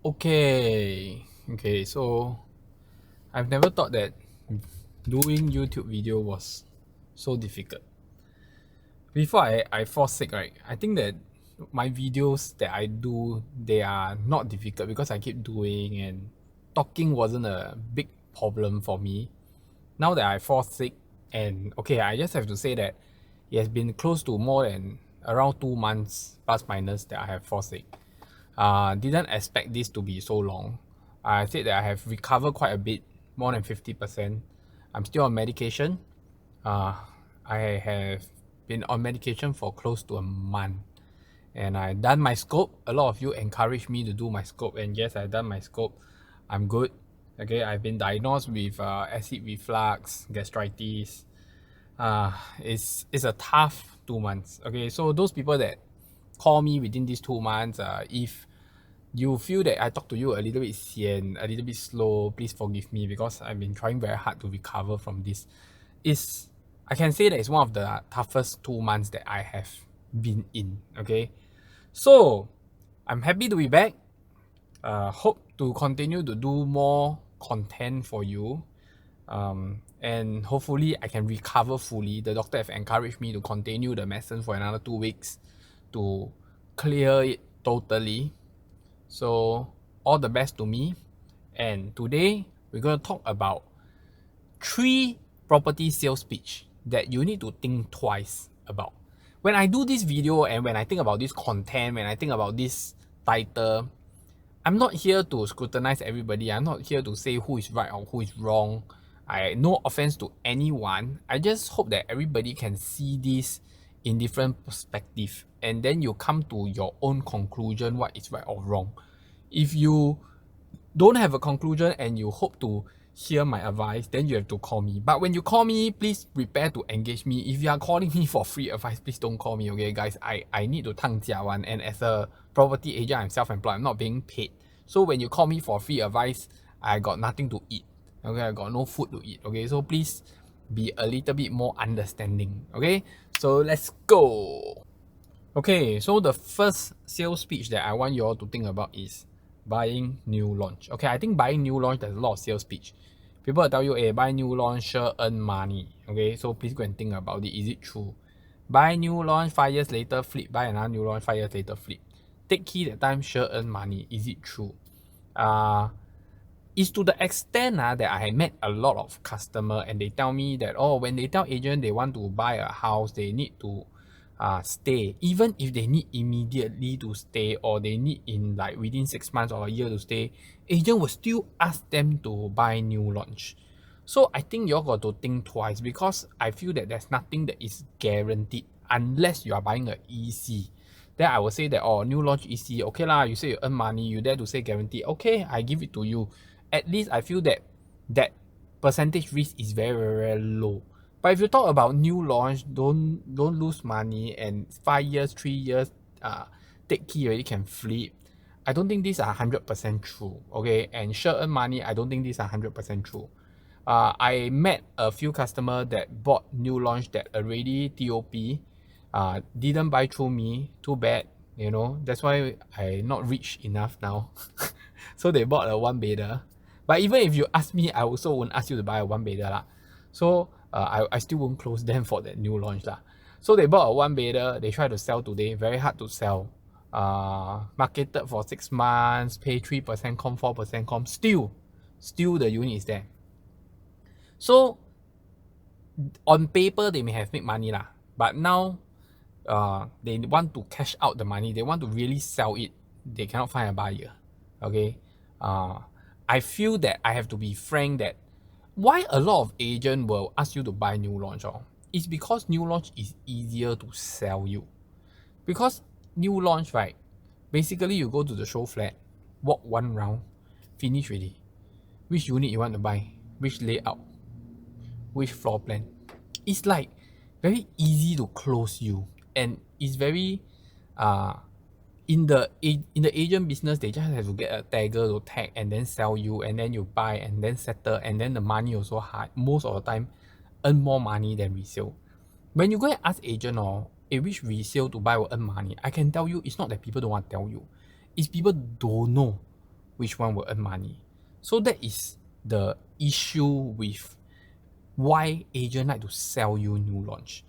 Okay, so I've never thought that doing YouTube video was so difficult. Before I fall sick, right, I think that my videos that I do, they are not difficult because I keep doing and talking wasn't a big problem for me. Now that I fall sick, and okay, I just have to say that it has been close to more than around 2 months plus minus that I have fall sick. Didn't expect this to be so long. I said that I have recovered quite a bit, more than 50%. I'm still on medication. Uh, I have been on medication for close to a month. And I done my scope. A lot of you encouraged me to do my scope, and yes, I done my scope. I'm good. Okay, I've been diagnosed with acid reflux, gastritis. It's a tough 2 months. Okay, so those people that call me within these 2 months, if you feel that I talk to you a little bit sian, a little bit slow, please forgive me because I've been trying very hard to recover from this. I can say that it's one of the toughest 2 months that I have been in. Okay, so I'm happy to be back. Hope to continue to do more content for you. And hopefully I can recover fully. The doctor have encouraged me to continue the medicine for another 2 weeks to clear it totally. So all the best to me. And today we're going to talk about 3 property sales pitch that you need to think twice about. When I do this video and when I think about this content, when I think about this title, I'm not here to scrutinize everybody. I'm not here to say who is right or who is wrong. No offense to anyone. I just hope that everybody can see this in different perspective, and then you come to your own conclusion what is right or wrong. If you don't have a conclusion and you hope to hear my advice, then you have to call me. But when you call me, please prepare to engage me. If you are calling me for free advice, please don't call me, okay guys? I need to 烫家 one, and as a property agent, I'm self-employed, I'm not being paid. So when you call me for free advice, I got nothing to eat. Okay, I got no food to eat. Okay, so please be a little bit more understanding. Okay, so let's go. Okay, so the first sales pitch that I want you all to think about is buying new launch. Okay, I think buying new launch, there's a lot of sales pitch. People will tell you, hey, buy new launch, sure earn money. Okay, so please go and think about it. Is it true? Buy new launch, 5 years later flip. Buy another new launch, 5 years later flip. Take key that time, sure earn money. Is it true? It's to the extent that I met a lot of customer and they tell me that, oh, when they tell agent they want to buy a house, they need to stay. Even if they need immediately to stay or they need in like within 6 months or a year to stay, agent will still ask them to buy new launch. So I think you all got to think twice, because I feel that there's nothing that is guaranteed unless you are buying a EC. Then I will say that, oh, new launch EC, okay lah, you say you earn money, you dare to say guarantee, okay, I give it to you. At least I feel that that percentage risk is very, very, very low. But if you talk about new launch, don't lose money, and 5 years, 3 years, take key already can flip. I don't think these are 100% true, okay? And sure earn money, I don't think these are 100% true. I met a few customers that bought new launch that already TOP, didn't buy through me. Too bad, you know. That's why I not rich enough now. So they bought a 1-bedder. But even if you ask me, I also won't ask you to buy a 1-bedder lah. So I still won't close them for that new launch lah. So they bought a 1-bedder. They try to sell today. Very hard to sell. Marketed for 6 months. Pay 3% com, 4% com. Still the unit is there. So on paper they may have made money lah. But now they want to cash out the money. They want to really sell it. They cannot find a buyer. Okay. I feel that I have to be frank that why a lot of agents will ask you to buy new launch, it's because new launch is easier to sell you. Because new launch, right, basically you go to the show flat, walk 1 round, finish already. Which unit you want to buy, which layout, which floor plan. It's like very easy to close you, and it's very in the agent business, they just have to get a tagger to tag and then sell you, and then you buy and then settle, and then the money also hard. Most of the time, earn more money than resale. When you go and ask agent which resale to buy will earn money, I can tell you it's not that people don't want to tell you. It's people don't know which one will earn money. So that is the issue with why agent like to sell you new launch.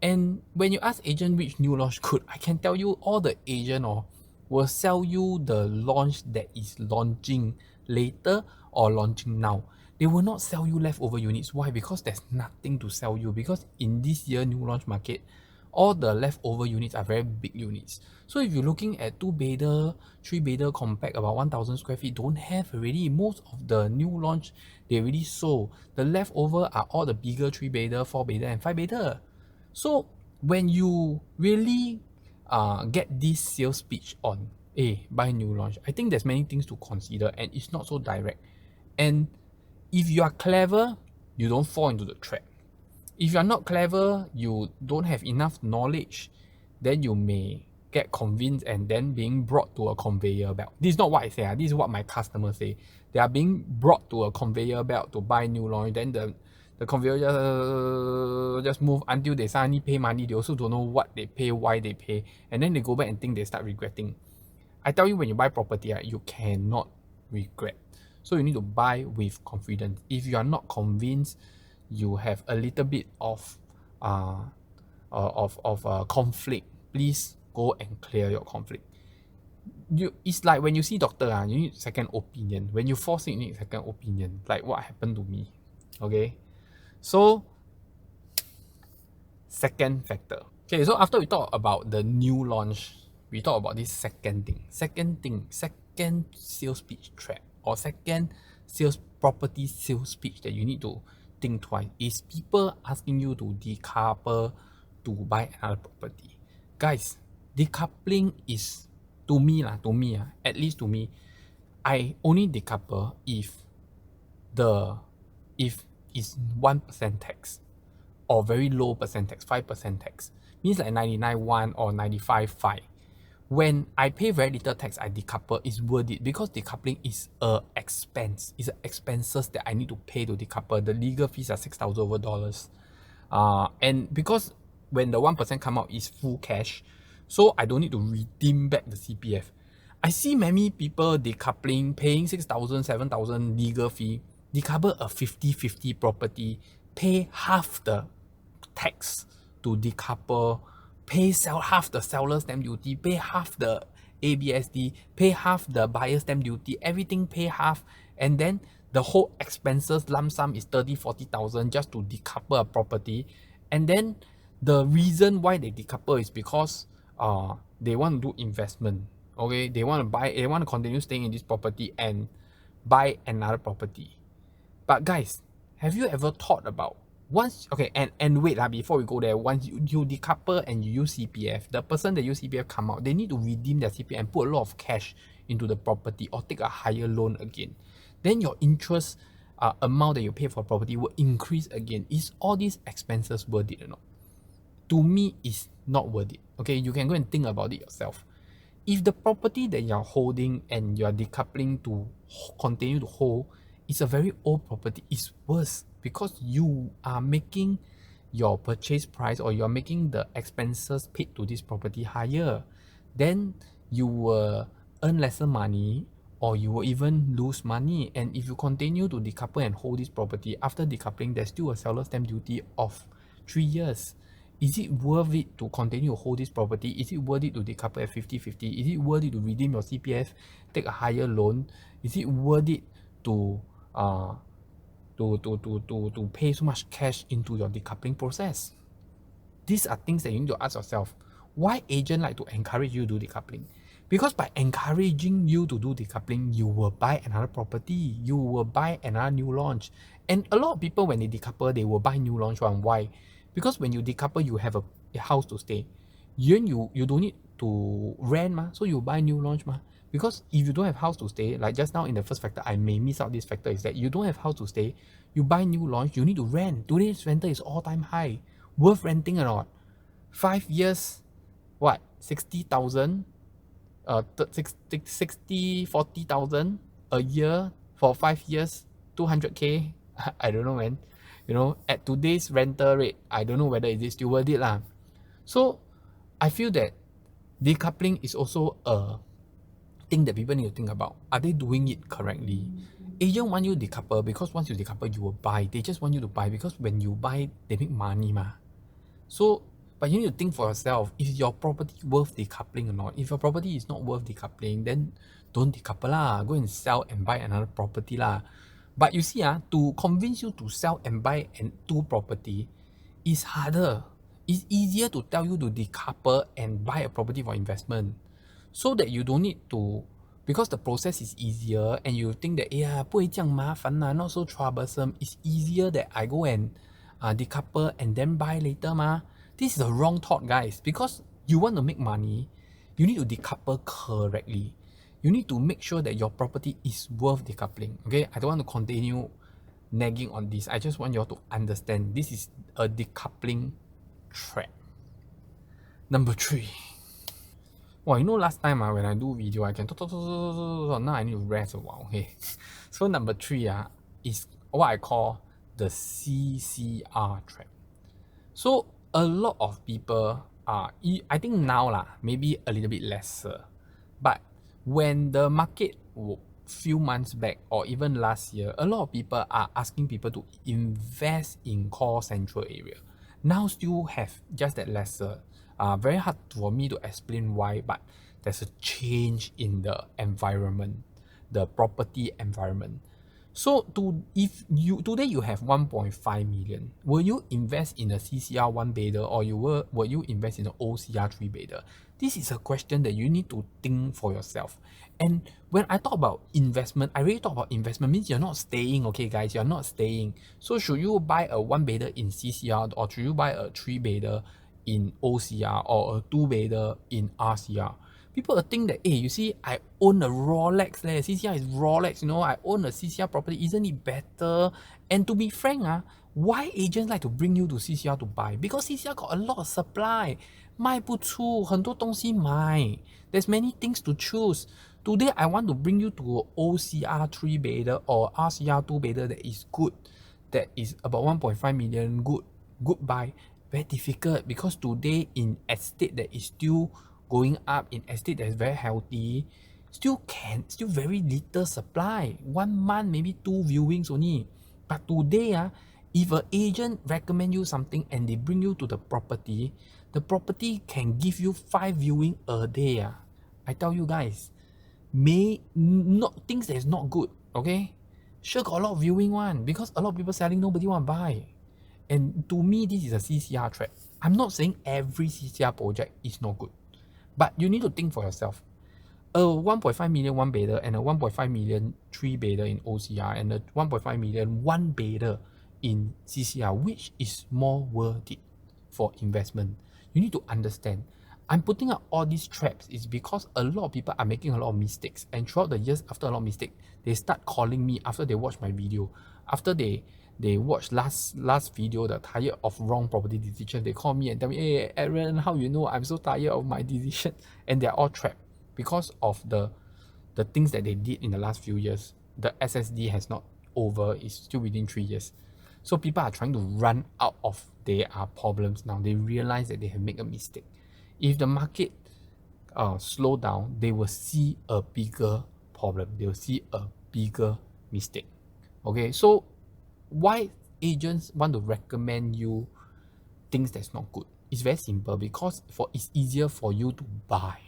And when you ask agent which new launch good, I can tell you all the agent will sell you the launch that is launching later or launching now. They will not sell you leftover units. Why? Because there's nothing to sell you. Because in this year new launch market, all the leftover units are very big units. So if you're looking at 2-bedder, 3-bedder compact about 1,000 square feet, don't have already. Most of the new launch, they already sold. The leftover are all the bigger 3-bedder, 4-bedder and 5-bedder. So when you really get this sales pitch on, hey, buy new launch, I think there's many things to consider and it's not so direct. And if you are clever, you don't fall into the trap. If you are not clever, you don't have enough knowledge, then you may get convinced and then being brought to a conveyor belt. This is not what I say, this is what my customers say. They are being brought to a conveyor belt to buy new launch, then the conveyor just move until they suddenly pay money. They also don't know what they pay, why they pay, and then they go back and think they start regretting. I tell you, when you buy property, you cannot regret. So you need to buy with confidence. If you are not convinced, you have a little bit of conflict, please go and clear your conflict. It's like when you see doctor, you need second opinion. When you fall sick, you need second opinion. Like what happened to me. Okay, so second factor. Okay, so after we talk about the new launch, we talk about this second thing. Second sales pitch trap or second property sales pitch that you need to think twice is people asking you to decouple to buy another property. Guys, decoupling is, to me, at least to me, I only decouple if it's 1% tax or very low percent tax, 5% tax. Means like 99.1 or 95.5. When I pay very little tax, I decouple, it's worth it because decoupling is a expense. It's expenses that I need to pay to decouple. The legal fees are $6,000 over. And because when the 1% come out is full cash, so I don't need to redeem back the CPF. I see many people decoupling, paying 6,000, 7,000 legal fee, decouple a 50-50 property, pay half the tax to decouple, pay half the seller stamp duty, pay half the ABSD, pay half the buyer stamp duty, everything pay half, and then the whole expenses lump sum is 30,000-40,000 just to decouple a property. And then the reason why they decouple is because they want to do investment. Okay, they want to continue staying in this property and buy another property. But guys, have you ever thought about and wait before we go there, once you decouple and you use CPF, the person that use CPF come out, they need to redeem their CPF and put a lot of cash into the property or take a higher loan again. Then your interest amount that you pay for property will increase again. Is all these expenses worth it or not? To me, it's not worth it. Okay, you can go and think about it yourself. If the property that you're holding and you're decoupling to continue to hold is a very old property, it's worse because you are making your purchase price or you're making the expenses paid to this property higher. Then you will earn lesser money or you will even lose money. And if you continue to decouple and hold this property, after decoupling, there's still a seller stamp duty of 3 years. Is it worth it to continue to hold this property? Is it worth it to decouple at 50-50? Is it worth it to redeem your CPF, take a higher loan? Is it worth it to pay so much cash into your decoupling process? These are things that you need to ask yourself. Why agent like to encourage you to do decoupling? Because by encouraging you to do decoupling, you will buy another property, you will buy another new launch. And a lot of people, when they decouple, they will buy new launch one. Why? Because when you decouple, you have a house to stay. You don't need to rent, so you buy new launch. Because if you don't have house to stay, like just now in the first factor, I may miss out this factor, is that you don't have house to stay, you buy new launch, you need to rent. Today's rental is all-time high. Worth renting or not? 5 years, what? 60,000? 40,000 a year for 5 years, 200k. I don't know, man. At today's rental rate, I don't know whether it is still worth it lah. So I feel that decoupling is also a thing that people need to think about. Are they doing it correctly? Agent want you to decouple because once you decouple, you will buy. They just want you to buy because when you buy, they make money ma. So, but you need to think for yourself, is your property worth decoupling or not? If your property is not worth decoupling, then don't decouple lah. Go and sell and buy another property lah. But you see, to convince you to sell and buy two property is harder. It's easier to tell you to decouple and buy a property for investment, so that you don't need to, because the process is easier and you think that 不会这样麻烦啦, not so troublesome. It's easier that I go and decouple and then buy later ma. This is the wrong thought, guys. Because you want to make money, you need to decouple correctly. You need to make sure that your property is worth decoupling. Okay, I don't want to continue nagging on this. I just want you all to understand this is a decoupling trap. Number 3. Well, you know last time when I do video, I can talk. Now I need to rest a while. Okay. So number 3 is what I call the CCR trap. So a lot of people I think now maybe a little bit lesser, but when the market few months back or even last year, a lot of people are asking people to invest in core central area. Now still have just that lesser. Very hard for me to explain why, but there's a change in the environment, the property environment. So if you today you have 1.5 million, will you invest in a CCR 1 bedder or will you invest in an OCR 3 bedder? This is a question that you need to think for yourself. And when I talk about investment, I really talk about investment means you're not staying, okay guys, you're not staying. So should you buy a 1 bedder in CCR or should you buy a 3 bedder in OCR or a 2 bedder in RCR? People will think that, hey, you see, I own a Rolex, CCR is Rolex, I own a CCR property, isn't it better? And to be frank, why agents like to bring you to CCR to buy? Because CCR got a lot of supply. 卖不出，很多东西买。There's many things to choose. Today, I want to bring you to OCR 3 bedder or RCR 2 bedder that is good, that is about 1.5 million, good buy. Very difficult because today in estate that is still going up, in estate that is very healthy, still very little supply. 1 month, maybe 2 viewings only. But today, if an agent recommend you something and they bring you to the property can give you 5 viewing a day. I tell you guys, things that is not good, okay? Sure got a lot of viewing one because a lot of people selling, nobody want to buy. And to me, this is a CCR trap. I'm not saying every CCR project is not good, but you need to think for yourself. A 1.5 million 1 bedder and a 1.5 million 3 bedder in OCR and a 1.5 million 1 bedder in CCR, which is more worth it for investment? You need to understand. I'm putting up all these traps is because a lot of people are making a lot of mistakes, and throughout the years after a lot of mistakes, they start calling me after they watch my video. After they watch last video, the tired of wrong property decision, they call me and tell me, hey Aaron, how you know I'm so tired of my decision? And they're all trapped because of the things that they did in the last few years. The SSD has not over, it's still within 3 years. So people are trying to run out of their problems now. They realize that they have made a mistake. If the market slow down, they will see a bigger problem. They will see a bigger mistake. Okay, so why agents want to recommend you things that's not good? It's very simple, because it's easier for you to buy.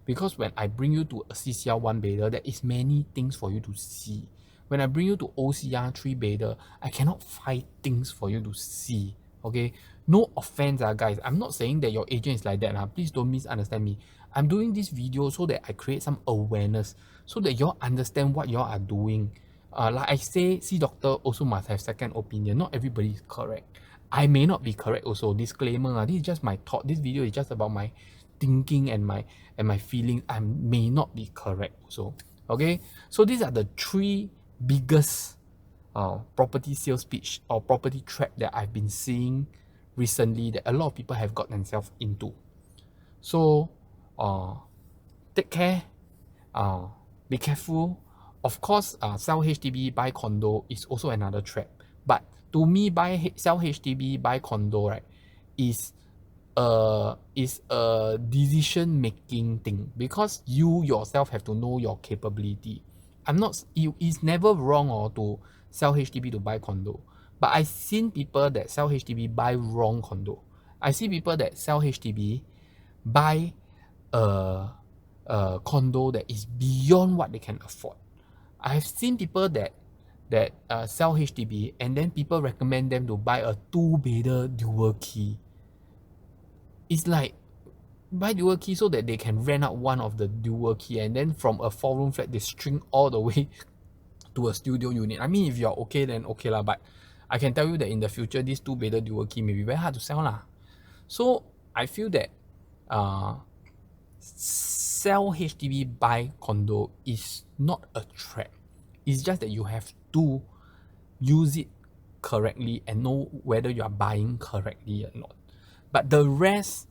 Because when I bring you to a CCR 1 bedder, there is many things for you to see. When I bring you to OCR 3 bedder, I cannot find things for you to see. Okay, no offense, guys. I'm not saying that your agent is like that. Please don't misunderstand me. I'm doing this video so that I create some awareness, so that y'all understand what y'all are doing. Like I say, see doctor also must have second opinion. Not everybody is correct. I may not be correct also. Disclaimer, this is just my thought. This video is just about my thinking and my feelings. I may not be correct also. Okay, so these are the 3 biggest property sales pitch or property trap that I've been seeing recently that a lot of people have got themselves into. So take care, be careful. Of course, sell HDB, buy condo is also another trap. But to me, sell HDB, buy condo, right, is a decision making thing, because you yourself have to know your capability. It's never wrong to sell HDB to buy condo, but I've seen people that sell HDB buy wrong condo. I see people that sell HDB buy a condo that is beyond what they can afford. I've seen people that sell HDB and then people recommend them to buy a 2-bedder dual key. It's like, buy dual key so that they can rent out one of the dual key, and then from a 4-room flat they string all the way to a studio unit. I mean, if you're okay, then okay lah. But I can tell you that in the future, this 2-bedder dual key may be very hard to sell lah. So I feel that sell HDB, buy condo is not a trap. It's just that you have to use it correctly and know whether you are buying correctly or not. But the rest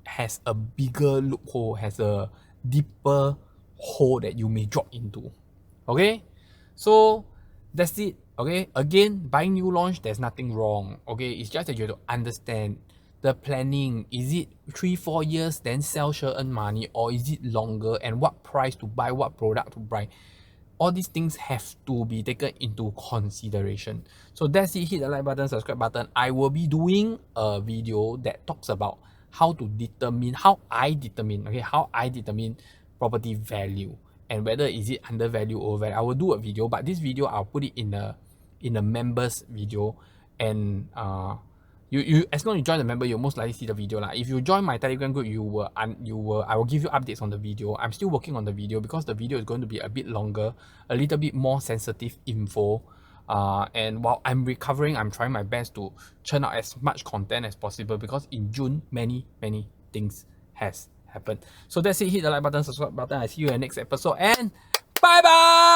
has a bigger loophole, has a deeper hole that you may drop into. Okay, so that's it. Okay, again, buying new launch, there's nothing wrong. Okay, it's just that you have to understand the planning. Is it 3-4 years then sell sure earn money, or is it longer, and what price to buy, what product to buy? All these things have to be taken into consideration. So that's it. Hit the like button, subscribe button. I will be doing a video that talks about how I determine property value, and whether is it undervalued or overvalued. I will do a video, but this video I'll put it in a members video, and you as long as you join the member, you'll most likely see the video lah. If you join my Telegram group, I will give you updates on the video. I'm still working on the video because the video is going to be a bit longer, a little bit more sensitive info. And while I'm recovering, I'm trying my best to churn out as much content as possible, because in June many things has happened. So that's it. Hit the like button, subscribe button. I see you in the next episode, and bye bye.